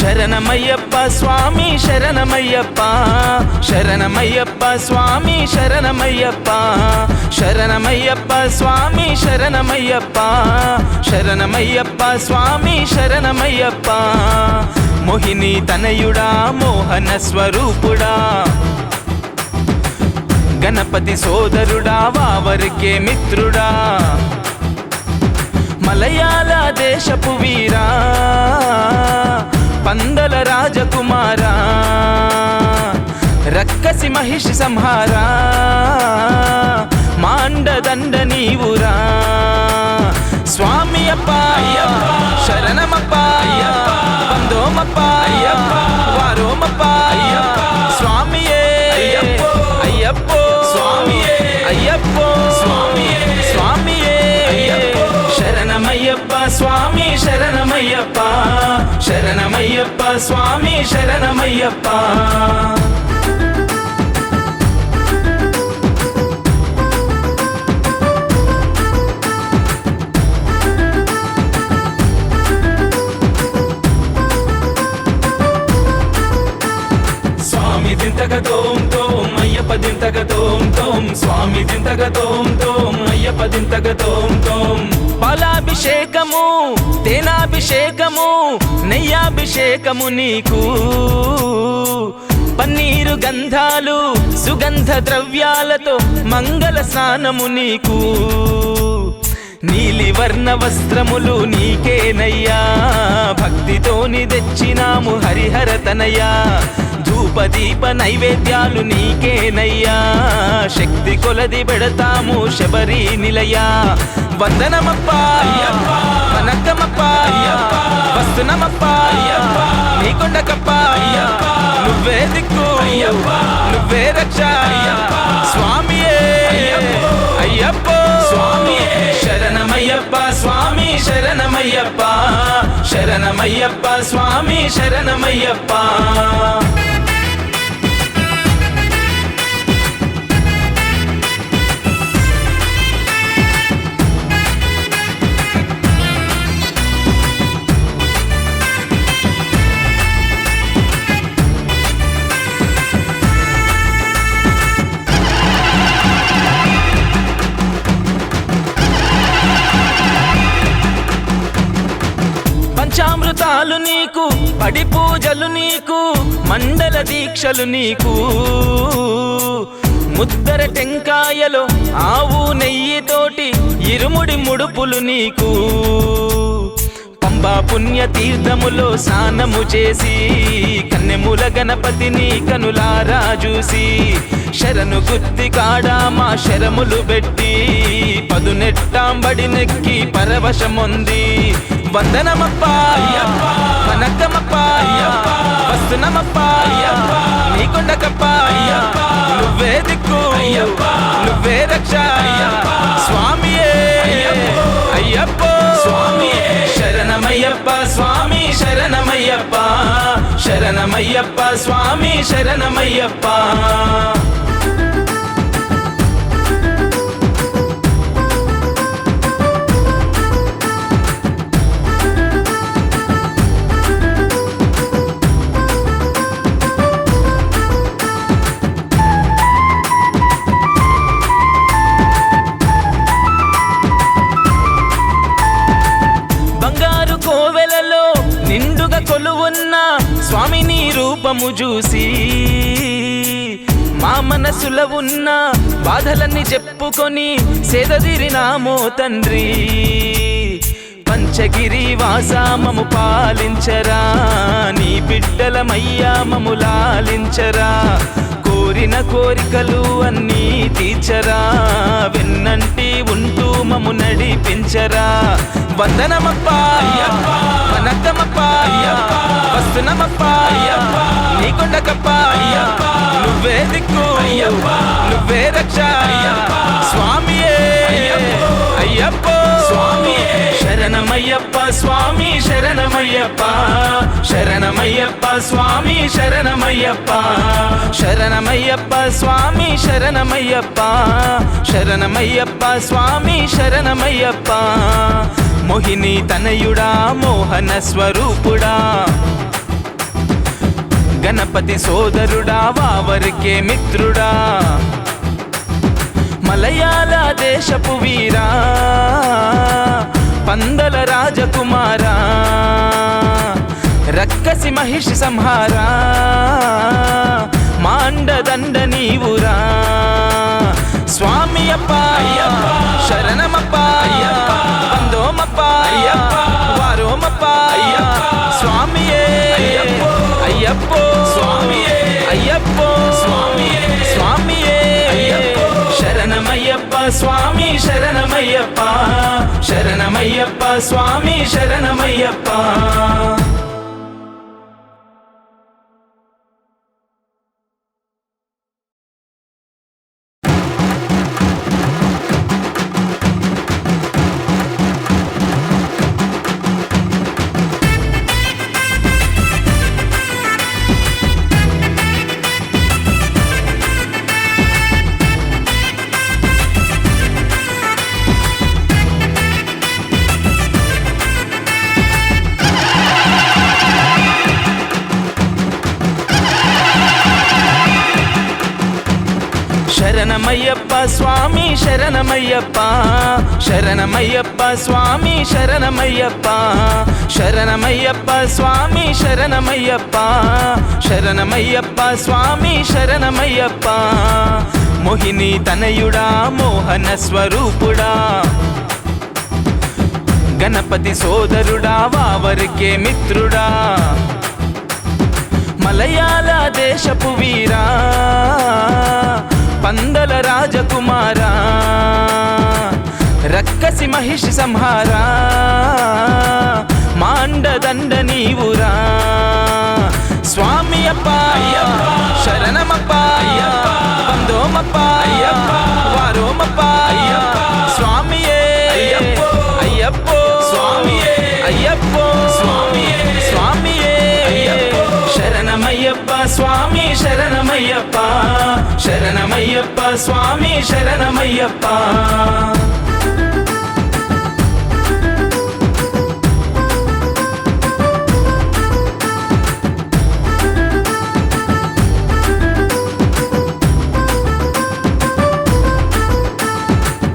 శరణమయ్యప్ప స్వామి శరణమయ్యప్ప శరణమయ్యప్ప స్వామి శరణమయ్యప్ప శరణమయ్యప్ప స్వామి శరణమయ్యప్ప శరణమయ్యప్ప స్వామి శరణమయ్యప్ప మోహిని తనయుడా మోహన స్వరూపుడా గణపతి సోదరుడా వావరికే మిత్రుడా మలయాళ దేశపు వీరా పందల రాజకుమారా రక్కసి మహిషి సంహారా మాండదండ నీవురా స్వామి అప్ప శరణమప్ప వందోమప్ప వారోమప్ప స్వామియే అయ్యప్పో స్వామియే అయ్యప్పో స్వామియే శరణమయ్యప్ప స్వామి శరణమయ్యప్ప శరణమయ్యప్ప స్వామి శరణమయ్యప్ప స్వామి దింతగ తోం తోం అయ్యప్ప దింతగ తోం తోం స్వామి దింతగ తోం తోం అయ్యప్ప దింతగ తోం తోం పాలాభిషేకము తేనాభిషేకము నెయ్యాభిషేకము నీకు పన్నీరు గంధాలు సుగంధ ద్రవ్యాలతో మంగళ స్నానము నీకు నీలి వర్ణ వస్త్రములు నీకేనయ్యా భక్తితోని తెచ్చినాము హరిహర తనయ్యా ధూపదీప నైవేద్యాలు నీకేనయ్యా శక్తి కొలది పెడతాము శబరి నిలయా వందనమప్ప వనకమప్ప వస్తునమప్ప నీకొండకప్ప నువ్వే దిక్కు నువ్వే రక్ష స్వామియే అయ్యప్పో శరణమయ్యప్ప స్వామి శరణమయ్యప్ప శరణమయ్యప్ప స్వామి శరణమయ్యప్ప పంచామృతాలు నీకు పడి పూజలు నీకు మండల దీక్షలు నీకు ముద్దర టెంకాయలో ఆవు నెయ్యితోటి ఇరుముడి ముడుపులు నీకు పంబా పుణ్య తీర్థములో స్నానము చేసి కన్నెముల గణపతిని కనులారా చూసి శరణు గుత్తి కాడా మా శరములు పెట్టి పదునెట్టాంబడి నెక్కి పరవశముంది వందనమప్ప వనకమప్ప వస్తునమప్ప నీకొండకప్ప నువ్వే దిక్కు నువ్వే రక్ష స్వామియే అయ్యప్పో శరణమయ్యప్ప స్వామి శరణమయ్యప్ప శరణమయ్యప్ప స్వామి శరణమయ్యప్ప కోవెలలో నిండుగా కొలువున్న స్వామి నీ రూపము చూసి మా మనసులో ఉన్న బాధలన్నీ చెప్పుకొని సేదదీరినామో తండ్రి పంచగిరి వాసా మము పాలించరా నీ బిడ్డలమయ్యా మము లాలించరా కోరిన కోరికలు అన్నీ తీర్చరా వెన్నంటి ఉంటూ మము నడిపించరా వందనమప్ప వనకమప్ప వస్తునమప్ప నీకొండకప్ప నువ్వే దిక్కు నువ్వే రక్ష స్వామియే అయ్యప్పో శరణమయ్యప్ప స్వామి శరణమయ్యప్ప శరణమయ్యప్ప స్వామి శరణమయ్యప్ప శరణమయ్యప్ప స్వామి శరణమయ్యప్ప శరణమయ్యప్ప స్వామి శరణమయ్యప్ప మోహిని తనయుడా మోహన స్వరూపుడా గణపతి సోదరుడా వావరికే మిత్రుడా మలయాళ దేశపు వీరా పందల రాజకుమారా రక్కసి మహిషి సంహారా మాండదండ నీవురా స్వామి అప్ప శరణమప్ప వందోమప్ప వారోమప్ప స్వామియే అయ్యప్పో స్వామియే అయ్యప్పో స్వామియే స్వామియే శరణమయ్యప్ప స్వామి శరణమయ్యప్ప శరణమయ్యప్ప స్వామి శరణమయ్యప్ప శరణమయ్యప్ప స్వామి శరణమయ్యప్ప శరణమయ్యప్ప స్వామి శరణమయ్యప్ప శరణమయ్యప్ప స్వామి శరణమయ్యప్ప శరణమయ్యప్ప స్వామి శరణమయ్యప్ప మోహిని తనయుడా మోహన స్వరూపుడా గణపతి సోదరుడా వావరికే మిత్రుడా మలయాళ దేశపు వీరా పందల రాజకుమారా రక్కసి మహిషి సంహారా మాండదండ నీవురా స్వామి అప్ప శరణమప్ప వందోమప్ప వారోమప్ప స్వామియే అయ్యప్పో స్వామియే అయ్యప్పో స్వామియే స్వామియే శరణమయ్యప్ప స్వామి శరణమయ్యప్ప శరణమయ్యప్ప స్వామి శరణమయ్యప్ప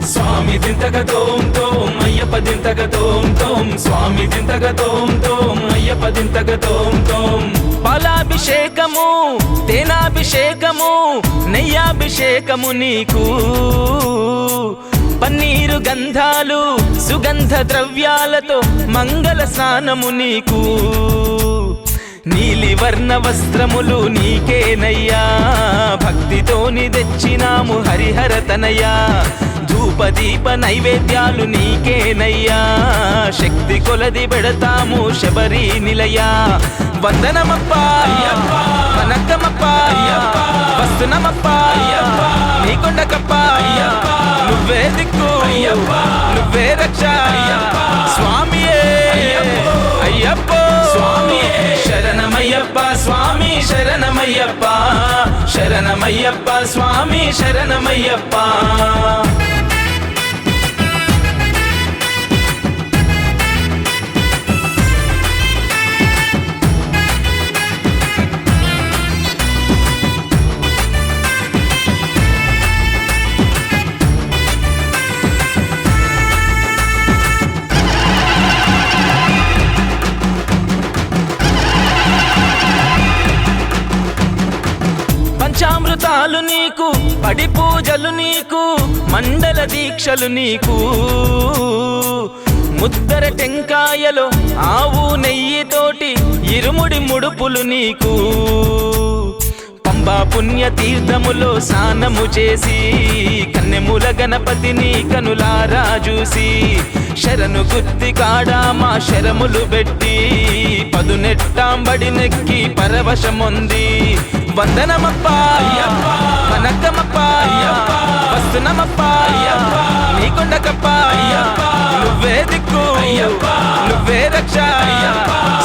స్వామి దింతక తోం తోం అయ్యప్ప దింతక తోం తోం స్వామి దింతక తోం తోం అయ్యప్ప దింతక తోం తోం పాలాభిషేకము తేనాభిషేకము నెయ్యాభిషేకము నీకు పన్నీరు గంధాలు సుగంధ ద్రవ్యాలతో మంగళ స్నానము నీకు నీలి వర్ణ వస్త్రములు నీకేనయ్యా భక్తితోని తెచ్చినాము హరిహర తనయ్యా ధూపదీప నైవేద్యాలు నీకేనయ్యా శక్తి కొలది పెడతాము శబరి నిలయా వందనమప్ప వనక్కమప్ప వస్తునమప్ప నీకొండకప్ప నువ్వే దిక్కు నువ్వే రక్ష స్వామియే అయ్యప్పో స్వామియే శరణమయ్యప్ప స్వామి శరణమయ్యప్ప శరణమయ్యప్ప స్వామి శరణమయ్యప్ప పంచామృతాలు నీకు పడి పూజలు నీకు మండల దీక్షలు నీకు ముద్దర టెంకాయలో ఆవు నెయ్యితోటి ఇరుముడి ముడుపులు నీకు పంబా పుణ్య తీర్థములో స్నానము చేసి కన్నెముల గణపతిని కనులారా చూసి శరణు గుత్తి కాడా మా శరములు పెట్టి పదునెట్టాంబడి నెక్కి పరవశముంది వందనమప్ప వనక్కమప్ప వస్తునమప్ప నీకొండకప్ప నువ్వే దిక్కు నువ్వే రక్ష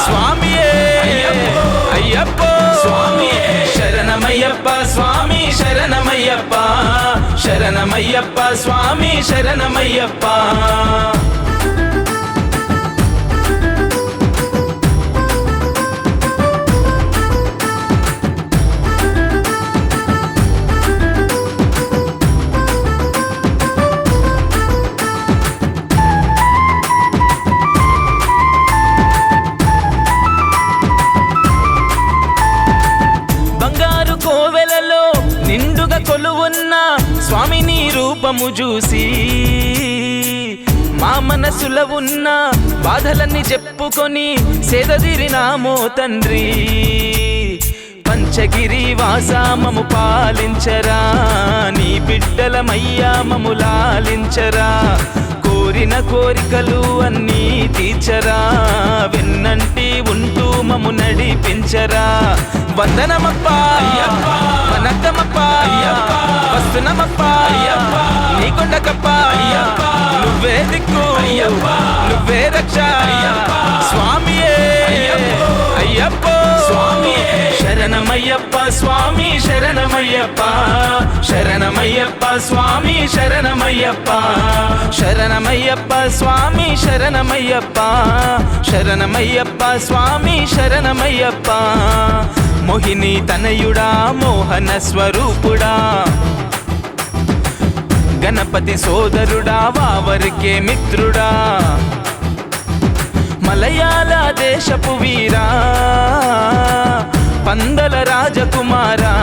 స్వామియే అయ్యప్పో స్వామియే శరణమయ్యప్ప స్వామి శరణమయ్యప్ప శరణమయ్యప్ప స్వామి శరణమయ్యప్ప స్వామి నీ రూపము చూసి మా మనసులో ఉన్న బాధలన్నీ చెప్పుకొని సేదదీరినామో తండ్రి. పంచగిరి వాసా మము పాలించరా, నీ బిడ్డలమయ్యా మము లాలించరా. కోరిన కోరికలు అన్నీ తీర్చరా, వెన్నంటి ఉంటూ మము నడిపించరా. వందనమప్పా వనక్కమప్పా, వస్తున్నమప్పా నీ కొండకప్పా. నువ్వే దిక్కు నువ్వే రక్ష స్వామియే అయ్యప్పో. శరణమయ్యప్ప స్వామి శరణమయ్యప్ప, శరణమయ్యప్ప స్వామి శరణమయ్యప్ప, శరణమయ్యప్ప స్వామి శరణమయ్యప్ప, శరణమయ్యప్ప స్వామి శరణమయ్యప్ప. మోహిని తనయుడా మోహన స్వరూపుడా, గణపతి సోదరుడా వావరికే మిత్రుడా. మలయాళ దేశపు వీరా పందల రాజకుమారా,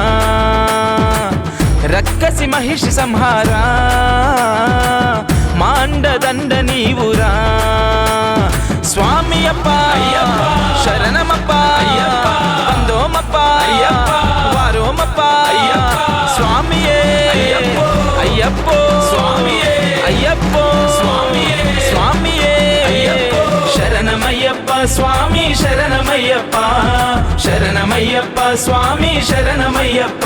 రక్కసి మహిషి సంహారా మాండదండ నీవురా. స్వామి అప్ప శరణమప్ప వందోమప్ప వారోమప్ప. స్వామియే అయ్యప్పో స్వామియే అయ్యప్పో స్వామియే శరణమయ్యప్ప స్వామి శరణమయ్యప్ప, శరణమయ్యప్ప స్వామి శరణమయ్యప్ప.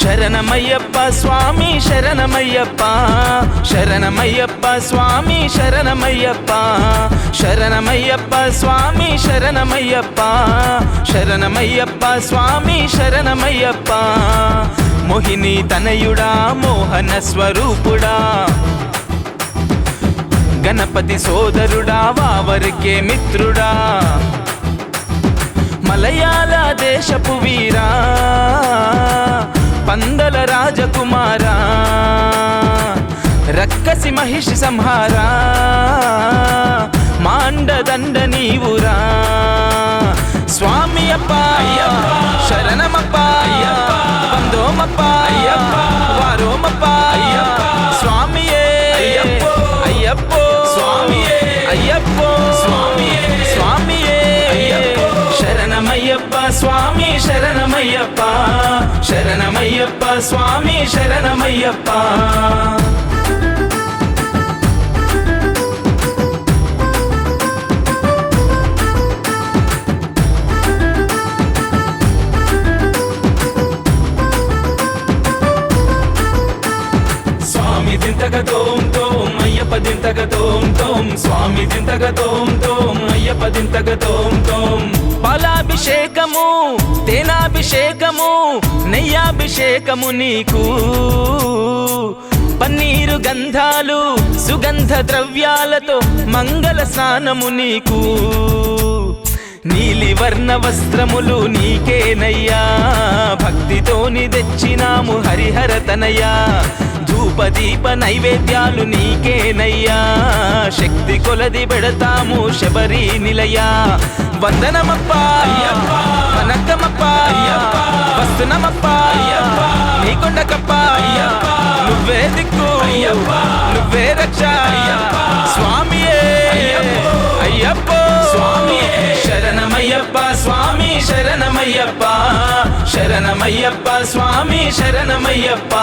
శరణమయ్యప్ప స్వామి శరణమయ్యప్ప, శరణమయ్యప్ప స్వామి శరణమయ్యప్ప, శరణమయ్యప్ప స్వామి శరణమయ్యప్ప, శరణమయ్యప్ప స్వామి శరణమయ్యప్ప. మోహిని తనయుడా మోహన స్వరూపుడా, గణపతి సోదరుడా వావరికే మిత్రుడా. మలయాళ దేశపు వీరా పందల రాజకుమారా, రక్కసి మహిషి సంహారా మాండదండ నీవురా. స్వామి అప్ప శరణమప్ప వందోమప్ప వారోమప్ప. స్వామియే అయ్యప్పో అయ్యప్పో స్వామియే శరణమయ్యప్ప స్వామి శరణమయ్యప్ప, శరణమయ్యప్ప స్వామి శరణమయ్యప్ప. స్వామి దింతక తోం తోం అయ్యప్ప దింతక తోం తోం, స్వామి దింతక తోం తోం అయ్యప్ప దింతక తోం తోం. పాలాభిషేకము తేనాభిషేకము నెయ్యాభిషేకము నీకు, పన్నీరు గంధాలు సుగంధ ద్రవ్యాలతో మంగళ స్నానము నీకు. నీలి వర్ణ వస్త్రములు నీకేనయ్యా, భక్తితోని తెచ్చినాము హరిహర తనయ్యా. ధూపదీప నైవేద్యాలు నీకేనయ్యా, శక్తి కొలది పెడతాము శబరి నిలయా. వందనమప్ప వనక్కమప్ప వస్తున్నమప్ప నీ కొండకప్ప. నువ్వే దిక్కు నువ్వే రక్ష స్వామియే అయ్యప్పో. శరణమయ్యప్ప స్వామి శరణమయ్యప్ప, శరణమయ్యప్ప స్వామి శరణమయ్యప్ప.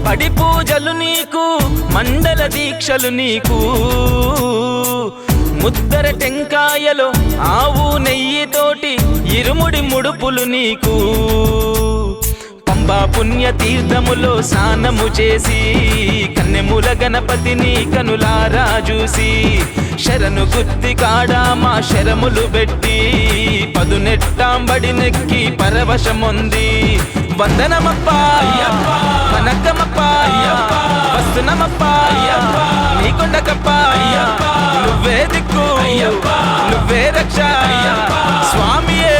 పడి పూజలు నీకు మండల దీక్షలు నీకు ముద్దర టెంకాయలో ఆవు నెయ్యితోటి ఇరుముడి ముడుపులు నీకు పంబా పుణ్య తీర్థములో స్నానము చేసి కన్నెముల గణపతిని కనులారా చూసి శరణు గుత్తి కాడా మా శరములు పెట్టి పదునెట్టాంబడి నెక్కి పరవశముంది వందనమప్ప వనకమప్ప వస్తునమప్ప నీకొండకప్ప నువ్వే దిక్కు నువ్వే రక్ష స్వామియే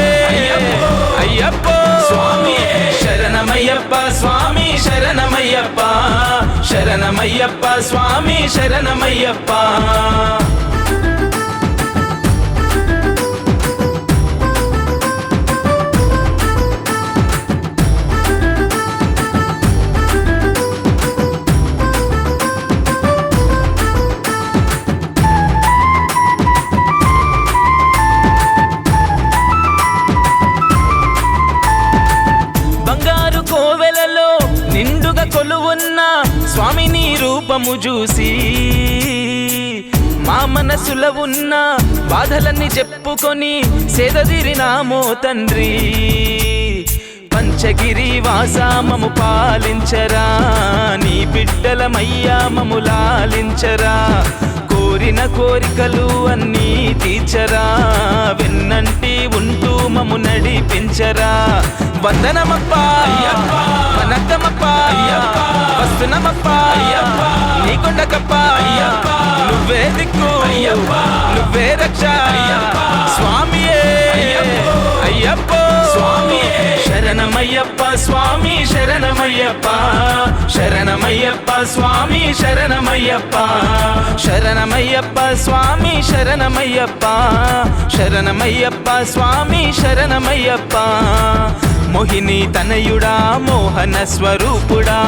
అయ్యప్ప స్వామియే శరణమయ్యప్ప స్వామి శరణమయ్యప్ప శరణమయ్యప్ప స్వామి శరణమయ్యప్ప కోవెలలో నిండుగా కొలువున్న స్వామిని రూపము చూసి మా మనసులో ఉన్న బాధలన్నీ చెప్పుకొని సేదదిరినామో తండ్రి పంచగిరి వాసామము పాలించరా నీ బిడ్డలమయ్యా మము లాలించరా కోరిన కోరికలు అన్నీ తీర్చరా వెన్నంటి ఉంటూ మము నడిపించరా వందనమప్ప వనకమప్ప వస్తునమప్ప నీకొండకప్ప నువ్వే దిక్కు నువ్వే రక్ష స్వామియే అయ్యప్ప స్వామియే శరణమయ్యప్ప స్వామి శరణమయ్యప్ప శరణమయ్యప్ప స్వామి శరణమయ్యప్ప శరణమయ్యప్ప స్వామి శరణమయ్యప్ప శరణమయ్యప్ప స్వామి శరణమయ్యప్ప మోహిని తనయుడా మోహన స్వరూపుడా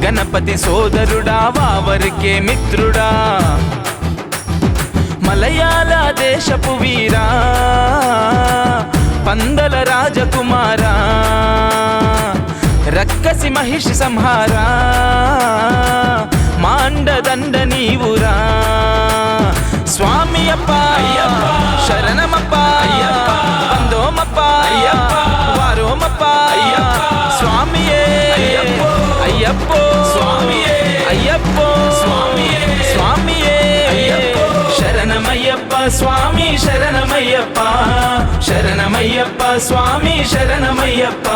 గణపతి సోదరుడా వావరికే మిత్రుడా మలయాళ దేశపు వీరా పందల రాజకుమారా రక్కసి మహిషి సంహారా మాండదండ నీవురా స్వామి అప్ప శరణమప్ప వందోమప్ప వారోమప్ప స్వామియే అయ్యప్ప స్వామియే అయ్యప్ప స్వామియే స్వామియే శరణమయ్యప్ప స్వామి శరణమయ్యప్ప శరణమయ్యప్ప స్వామి శరణమయ్యప్ప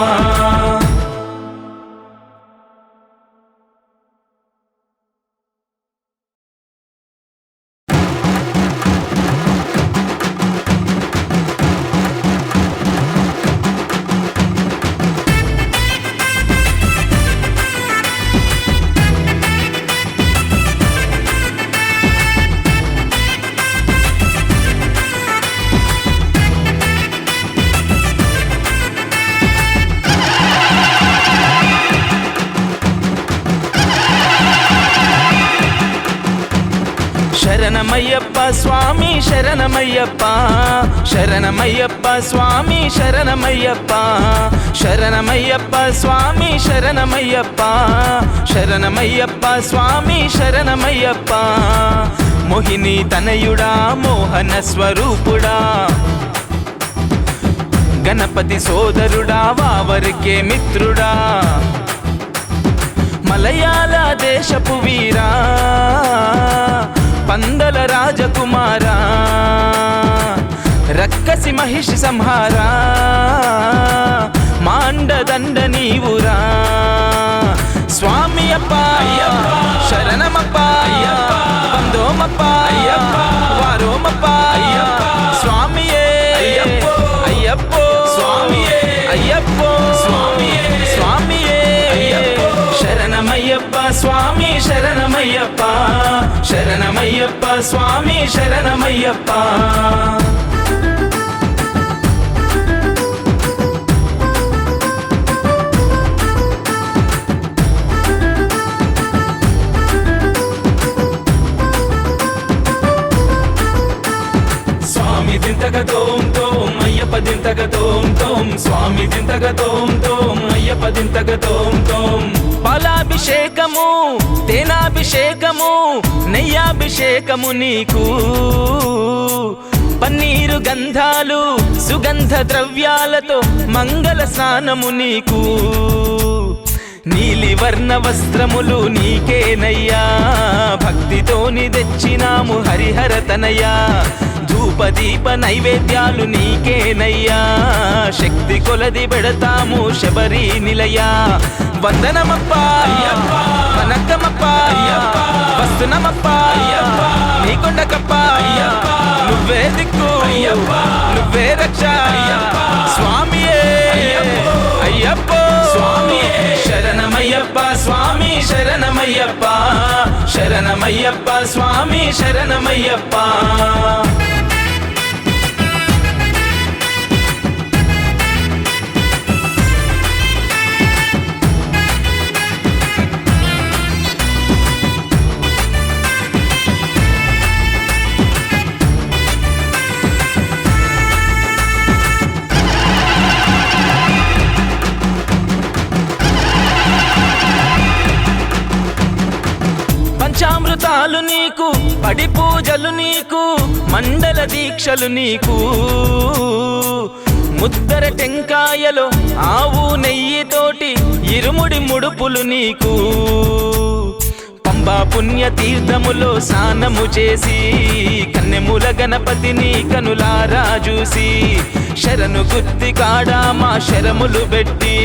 శరణమయ్యప్ప స్వామి శరణమయ్యప్ప శరణమయ్యప్ప స్వామి శరణమయ్యప్ప శరణమయ్యప్ప స్వామి శరణమయ్యప్ప శరణమయ్యప్ప స్వామి శరణమయ్యప్ప మోహిని తనయుడా మోహన స్వరూపుడా గణపతి సోదరుడా వావరికే మిత్రుడా మలయాళ దేశపు వీరా పందల రాజకుమారా రక్కసి మహిషి సంహారా మాండదండ నీవురా స్వామి అప్ప శరణమప్ప వందోమప్ప వారోమప్ప స్వామియే అయ్యప్ప స్వామియే అయ్యప్ప స్వామియే స్వామియే శరణమయ్యప్ప స్వామి శరణమయ్యప్ప శరణమయ్యప్ప స్వామి శరణమయ్యప్ప స్వామి దింతక తోం తోం అయ్యప్ప దింతక తోం తోం తోం స్వామి దింతగ తోం తోం అయ్యప్ప దింతగ తోం తోం పాలాభిషేకము తేనాభిషేకము నెయ్యాభిషేకము నీకు పన్నీరు గంధాలు సుగంధ ద్రవ్యాలతో మంగళ స్నానము నీకు నీలి వర్ణ వస్త్రములు నీకేనయ్యా భక్తితోని తెచ్చినాము హరిహర తనయ్యా ధూపదీప నైవేద్యాలు నీకేనయ్యా శక్తి కొలది పెడతాము శబరి నిలయా వందనమప్పా వనక్కమప్పా వస్తునమప్పా నీకొండకప్పా నువ్వే దిక్కు నువ్వే రక్ష స్వామియే అయ్యప్ప స్వామియే శరణమయ్యప్ప స్వామి శరణమయ్యప్ప శరణమయ్యప్ప స్వామి శరణమయ్యప్ప పంచామృతాలు నీకు పడి పూజలు నీకు మండల దీక్షలు నీకు ముద్దర టెంకాయలో ఆవు నెయ్యితోటి ఇరుముడి ముడుపులు నీకు పంబా పుణ్య తీర్థములో స్నానము చేసి కన్నెముల గణపతిని కనులారా చూసి శరణు గుత్తి కాడా మా శరములు పెట్టి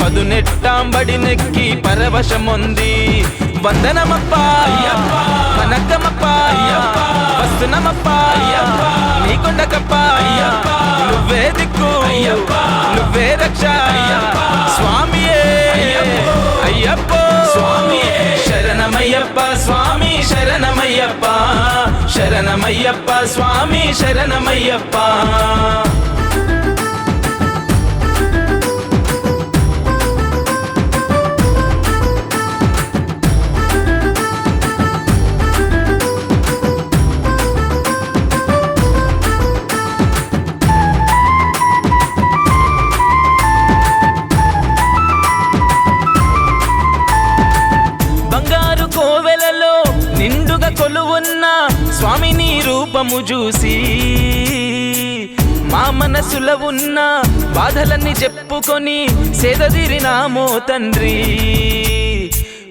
పదునెట్టాంబడి నెక్కి పరవశముంది వందనమప్పా వనక్కమప్పా వస్తునమప్పా నీకొండకప్పా నువ్వే దిక్కు నువ్వే రక్ష స్వామియే అయ్యప్ప స్వామియే శరణమయ్యప్ప స్వామి శరణమయ్యప్ప శరణమయ్యప్ప స్వామి శరణమయ్యప్ప కోవెలలో నిండుగా కొలువున్న స్వామిని రూపము చూసి మా మనసులో ఉన్న బాధలన్నీ చెప్పుకొని సేదదిరినామో తండ్రి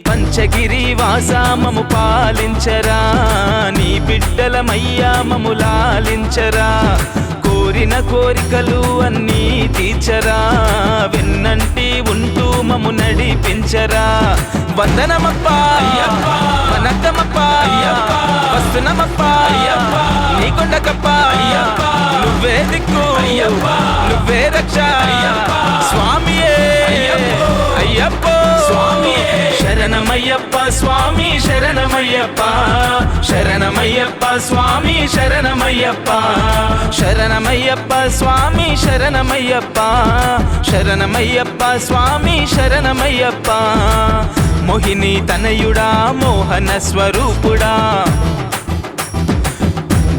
పంచగిరి వాసామము పాలించరా నీ బిడ్డలమయ్యా మము లాలించరా కోరిన కోరికలు అన్నీ తీర్చరా వెన్నంటి ఉంటూ మము నడిపించరా వందనమప్పా వనక్కమప్పా వస్తునమప్పా నీకొండకప్పా నువ్వే దిక్కు నువ్వే రక్ష స్వామియే అయ్యప్ప స్వామియే శరణమయ్యప్ప స్వామి శరణమయ్యప్ప శరణమయ్యప్ప స్వామి శరణమయ్యప్ప శరణమయ్యప్ప స్వామి శరణమయ్యప్ప శరణమయ్యప్ప స్వామి శరణమయ్యప్ప మోహిని తనయుడా మోహన స్వరూపుడా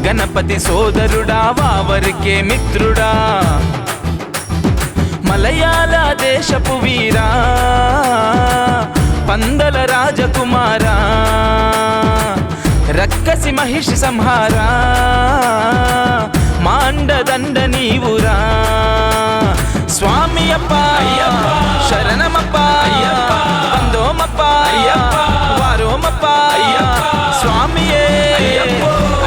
గణపతి సోదరుడా వావరికే మిత్రుడా మలయాళ దేశపు వీరా పందల రాజకుమారా రక్కసి మహిషి సంహారా మాండదండ నీవురా స్వామి అప్ప శరణమప్ప వందోమప్ప వారోమప్ప స్వామియే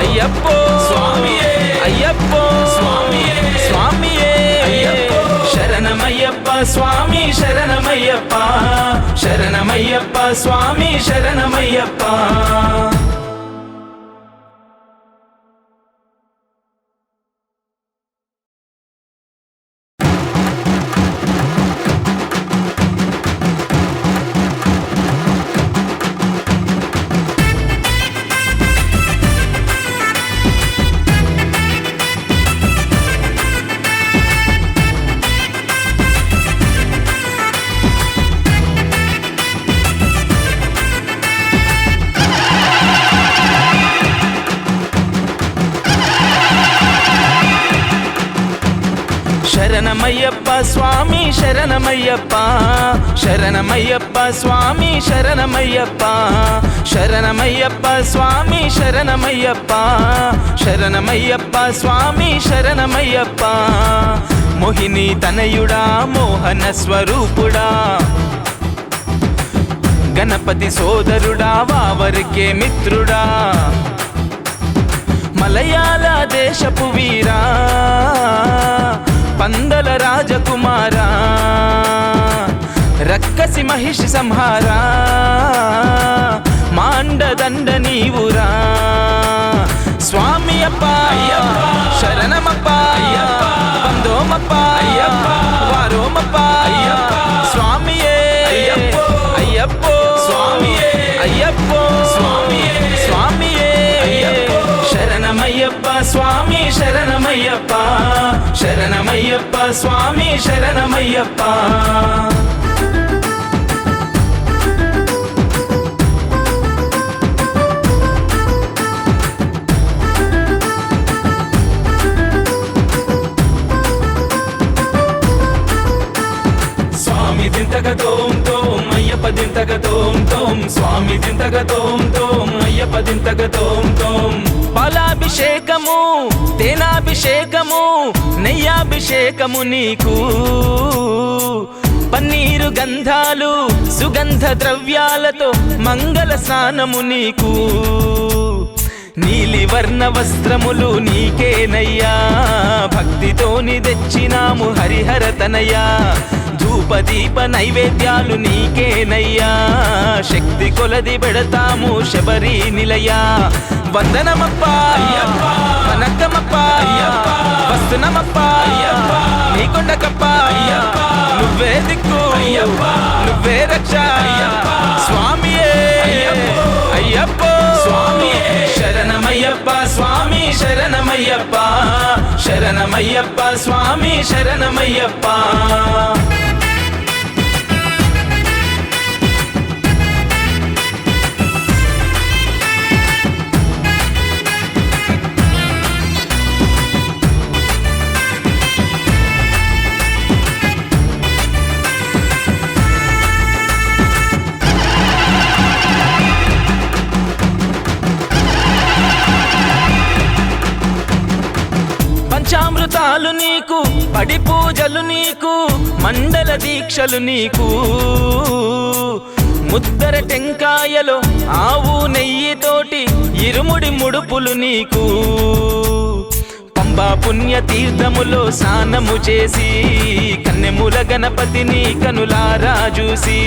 అయ్యప్ప స్వామియే అయ్యప్ప స్వామియే స్వామియే శరణమయ్యప్ప స్వామి శరణమయ్యప్ప శరణమయ్యప్ప స్వామి శరణమయ్యప్ప శరణమయ్యప్ప స్వామి శరణమయ్యప్ప శరణమయ్యప్ప స్వామి శరణమయ్యప్ప శరణమయ్యప్ప స్వామి శరణమయ్యప్ప శరణమయ్యప్ప స్వామి శరణమయ్యప్ప మోహిని తనయుడా మోహన స్వరూపుడా గణపతి సోదరుడా వావరికే మిత్రుడా మలయాళ దేశపు వీరా పందల రాజకుమారా రక్కసి మహిషి సంహారా మాండదండ నీవురా స్వామి అప్ప శరణమప్ప వందోమప్ప వారోమప్ప స్వామియే అయ్యప్పో స్వామియే అయ్యప్పో స్వామియే శరణమయ్యప్ప స్వామి శరణమయ్యప్ప శరణమయ్యప్ప స్వామి శరణమయ్యప్ప స్వామి దింతక తోం తోం అయ్యప్ప దింతక తోం తోం స్వామి దింతక తోం తోం అయ్యప్ప దింతక తోం తోం పాలాభిషేకము తేనాభిషేకము నెయ్యాభిషేకము నీకు పన్నీరు గంధాలు సుగంధ ద్రవ్యాలతో మంగళ స్నానము నీకు నీలి వర్ణ వస్త్రములు నీకేనయ్యా భక్తితోని తెచ్చినాము హరిహర తనయ్యా ధూపదీప నైవేద్యాలు నీకేనయ్యా శక్తి కొలది పెడతాము శబరి నిలయా వందనమప్ప వనక్కమప్ప వస్తునమప్ప నీకొండకప్ప నువ్వే దిక్కు నువ్వే రక్ష స్వామియే అయ్యప్పో శరణమయ్యప్ప స్వామి శరణమయ్యప్ప శరణమయ్యప్ప స్వామి శరణమయ్యప్ప పంచామృతాలు నీకు పడి పూజలు నీకు మండల దీక్షలు నీకు ముద్దర టెంకాయలో ఆవు నెయ్యితోటి ఇరుముడి ముడుపులు నీకు పంబా పుణ్య తీర్థములో స్నానము చేసి కన్నెముల గణపతిని కనులారా చూసి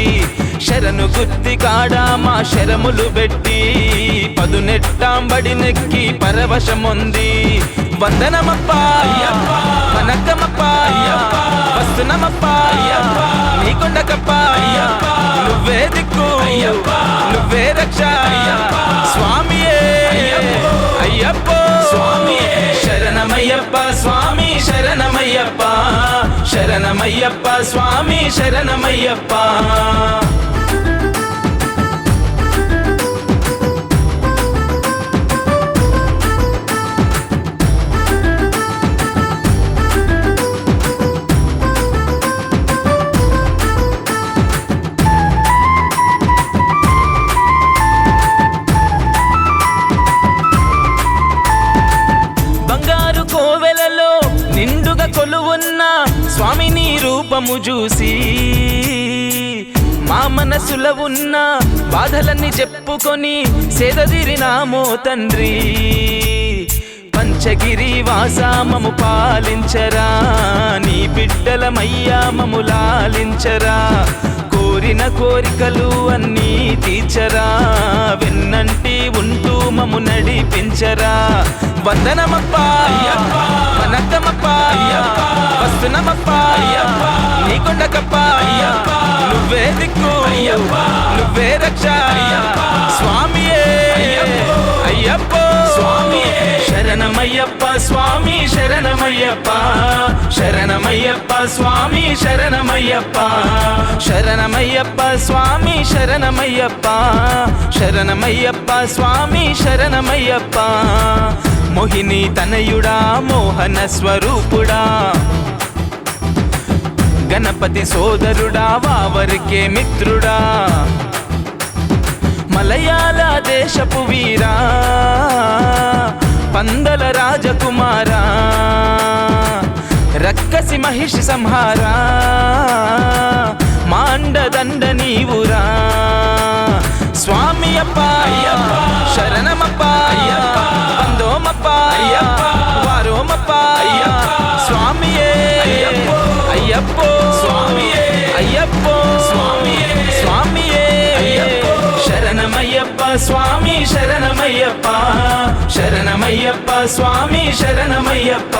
శరణు గుత్తి కాడా మా శరములు పెట్టి పదునెట్టాంబడి నెక్కి పరవశముంది వందనమప్ప వనక్కమప్ప వస్తునమప్ప నీకొండకప్ప నువ్వే దిక్కు నువ్వే రక్ష స్వామియే అయ్యప్పో శరణమయ్యప్ప స్వామి శరణమయ్యప్ప శరణమయ్యప్ప స్వామి శరణమయ్యప్ప కోవెలలో నిండుగా కొలువున్న స్వామిని రూపము చూసి మా మనసులో ఉన్న బాధలన్నీ చెప్పుకొని సేదదిరినామో తండ్రి పంచగిరి వాసా మము పాలించరా నీ బిడ్డలమయ్యా మము లాలించరా కోరిన కోరికలు అన్నీ తీర్చరా వెన్నంటి ఉంటూ మము నడిపించరా వందనమప్ప వనక్కమప్ప వస్తునమప్ప నీకొండకప్ప నువ్వే దిక్కు నువ్వే రక్ష స్వామియే అయ్యప్పో శరణమయ్యప్ప స్వామి శరణమయ్యప్ప శరణమయ్యప్ప స్వామి శరణమయ్యప్ప శరణమయ్యప్ప స్వామి శరణమయ్యప్ప శరణమయ్యప్ప స్వామి శరణమయ్యప్ప మోహిని తనయుడా మోహన స్వరూపుడా గణపతి సోదరుడా వావరికే మిత్రుడా మలయాళ దేశపు వీరా పందల రాజకుమారా రక్కసి మహిషి సంహారా మాండదండ నీవురా స్వామి అప్ప శరణమప్ప వందోమప్ప వారోమప్ప స్వామియే అయ్యప్పో స్వామియే అయ్యప్పో స్వామియే స్వామియే శరణమయ్యప్ప స్వామి శరణమయ్యప్ప శరణమయ్యప్ప స్వామి శరణమయ్యప్ప